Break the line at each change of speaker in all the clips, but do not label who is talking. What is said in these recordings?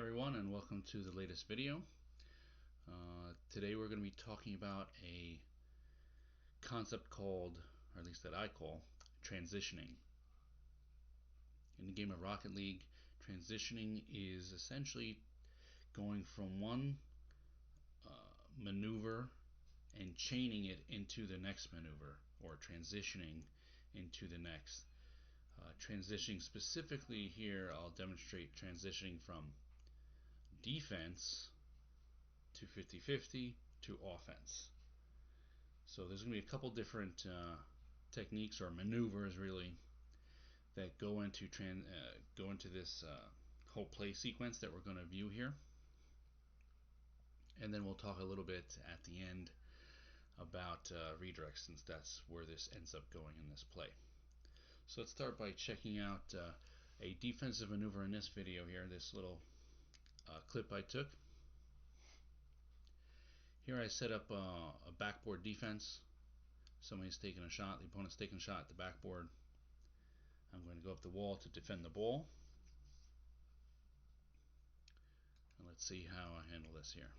everyone, and welcome to the latest video. Today we're going to be talking about a concept called, or at least that I call, transitioning. In the game of Rocket League, transitioning is essentially going from one maneuver and chaining it into the next maneuver, or transitioning into the next. Transitioning specifically here, I'll demonstrate transitioning from defense to 50-50 to offense. So there's going to be a couple different techniques or maneuvers really that go into this whole play sequence that we're going to view here, and then we'll talk a little bit at the end about redirects, since that's where this ends up going in this play. So let's start by checking out a defensive maneuver in this video here, this little clip I took. Here I set up a backboard defense. Somebody's taking a shot, the opponent's taking a shot at the backboard. I'm going to go up the wall to defend the ball. And let's see how I handle this here.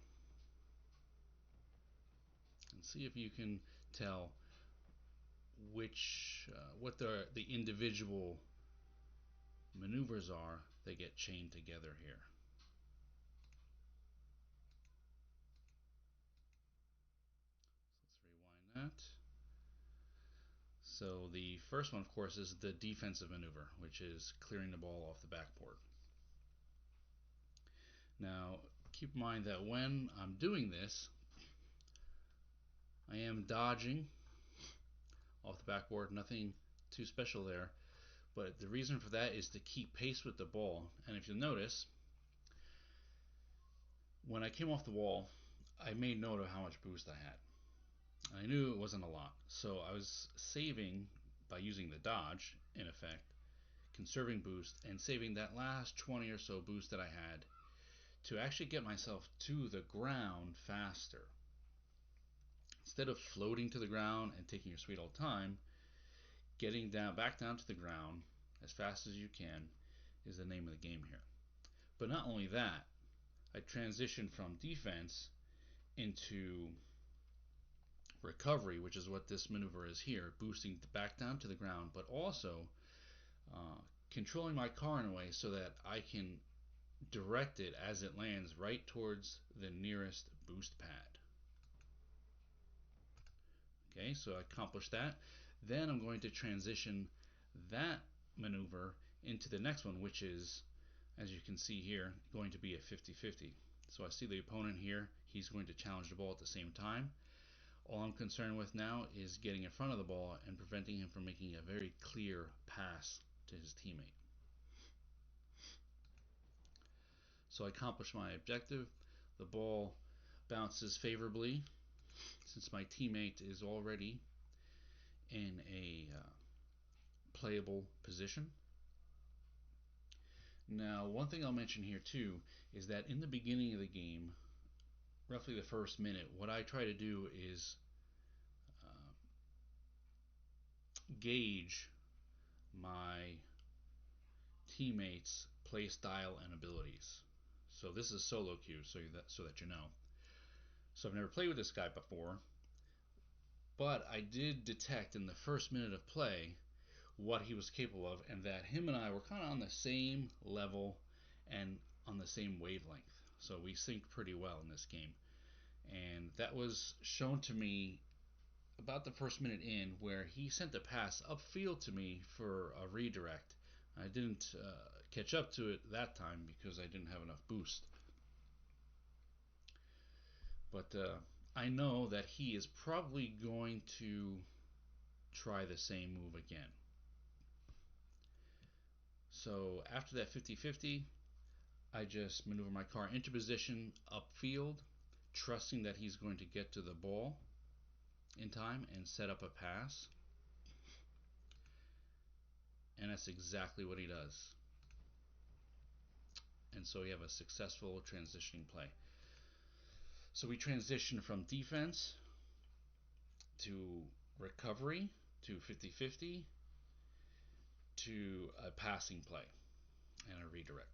And see if you can tell what the individual maneuvers are that get chained together here. So let's rewind that. So the first one, of course, is the defensive maneuver, which is clearing the ball off the backboard. Now, keep in mind that when I'm doing this, I am dodging off the backboard, nothing too special there. But the reason for that is to keep pace with the ball. And if you'll notice, when I came off the wall, I made note of how much boost I had. I knew it wasn't a lot, so I was saving by using the dodge, in effect, conserving boost, and saving that last 20 or so boost that I had to actually get myself to the ground faster. Instead of floating to the ground and taking your sweet old time, getting back down to the ground as fast as you can is the name of the game here. But not only that, I transitioned from defense into recovery, which is what this maneuver is here, boosting back down to the ground, but also controlling my car in a way so that I can direct it as it lands right towards the nearest boost pad. Okay, so I accomplished that. Then I'm going to transition that maneuver into the next one, which is, as you can see here, going to be a 50-50. So I see the opponent here, he's going to challenge the ball at the same time. All I'm concerned with now is getting in front of the ball and preventing him from making a very clear pass to his teammate. So I accomplish my objective. The ball bounces favorably since my teammate is already in a playable position. Now, one thing I'll mention here too is that in the beginning of the game, roughly the first minute, what I try to do is gauge my teammates' play style and abilities. So this is solo queue, so that you know. So I've never played with this guy before, but I did detect in the first minute of play what he was capable of, and that him and I were kind of on the same level and on the same wavelength. So we synced pretty well in this game. And that was shown to me about the first minute in, where he sent a pass upfield to me for a redirect. I didn't catch up to it that time because I didn't have enough boost. But I know that he is probably going to try the same move again. So after that 50-50, I just maneuver my car into position upfield, trusting that he's going to get to the ball in time and set up a pass. And that's exactly what he does. And so we have a successful transitioning play. So we transition from defense to recovery to 50-50 to a passing play and a redirect.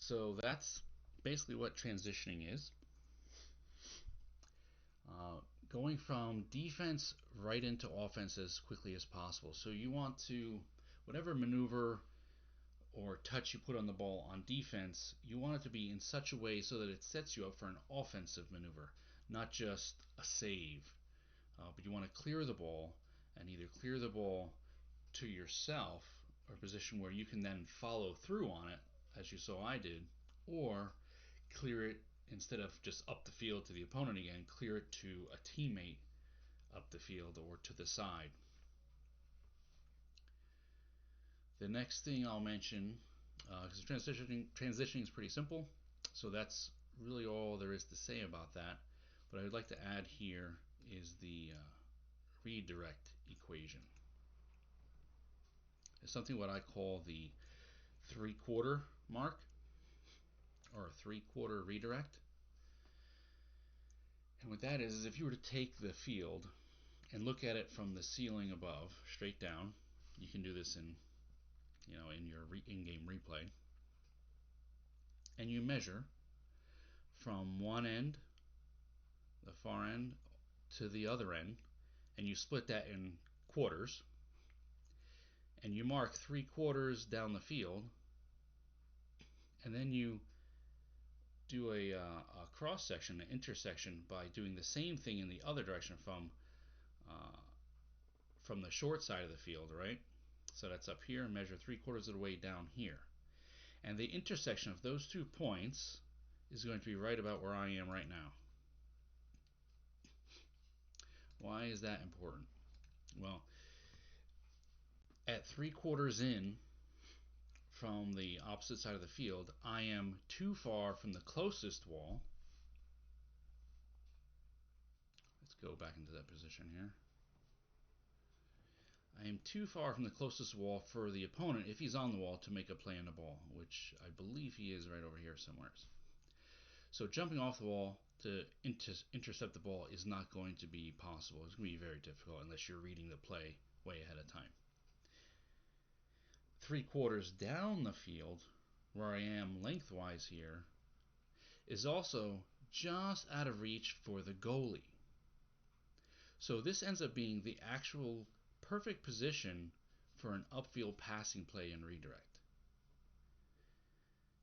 So that's basically what transitioning is. Uh, Going from defense right into offense as quickly as possible. So you want to, whatever maneuver or touch you put on the ball on defense, you want it to be in such a way so that it sets you up for an offensive maneuver, not just a save. But you want to clear the ball and either clear the ball to yourself or a position where you can then follow through on it, as you saw I did, or clear it instead of just up the field to the opponent again, clear it to a teammate up the field or to the side. The next thing I'll mention, because transitioning is pretty simple, so that's really all there is to say about that. But I would like to add here is the redirect equation. It's something what I call the 3/4 mark or a 3/4 redirect. And what that is if you were to take the field and look at it from the ceiling above, straight down, you can do this in your in-game replay, and you measure from one end, the far end, to the other end, and you split that in quarters, and you mark 3/4 down the field, and then you do a cross section, an intersection, by doing the same thing in the other direction uh, from the short side of the field, right? So that's up here, and measure 3/4 of the way down here. And the intersection of those 2 points is going to be right about where I am right now. Why is that important? Well, at 3/4 in from the opposite side of the field, I am too far from the closest wall. Let's go back into that position here. I am too far from the closest wall for the opponent, if he's on the wall, to make a play on the ball, which I believe he is right over here somewhere. So jumping off the wall to intercept the ball is not going to be possible. It's going to be very difficult unless you're reading the play way ahead of time. 3/4 down the field, where I am lengthwise here, is also just out of reach for the goalie. So this ends up being the actual perfect position for an upfield passing play and redirect.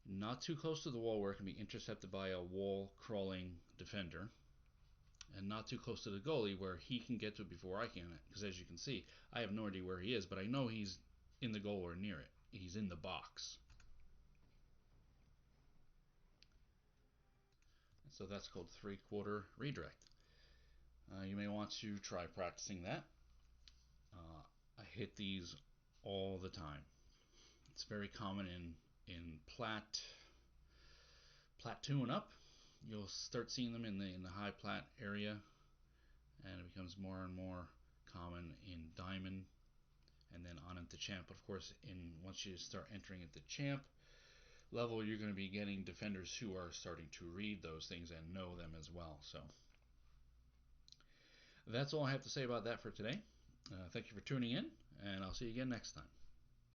Not too close to the wall where it can be intercepted by a wall crawling defender, and not too close to the goalie where he can get to it before I can. Because as you can see, I have no idea where he is, but I know he's in the goal or near it. He's in the box. So that's called 3/4 redirect. You may want to try practicing that. I hit these all the time. It's very common in Plat 2 and up. You'll start seeing them in the high Plat area, and it becomes more and more common in Diamond, and then on into Champ. But of course, once you start entering into Champ level, you're going to be getting defenders who are starting to read those things and know them as well. So that's all I have to say about that for today. Thank you for tuning in, and I'll see you again next time.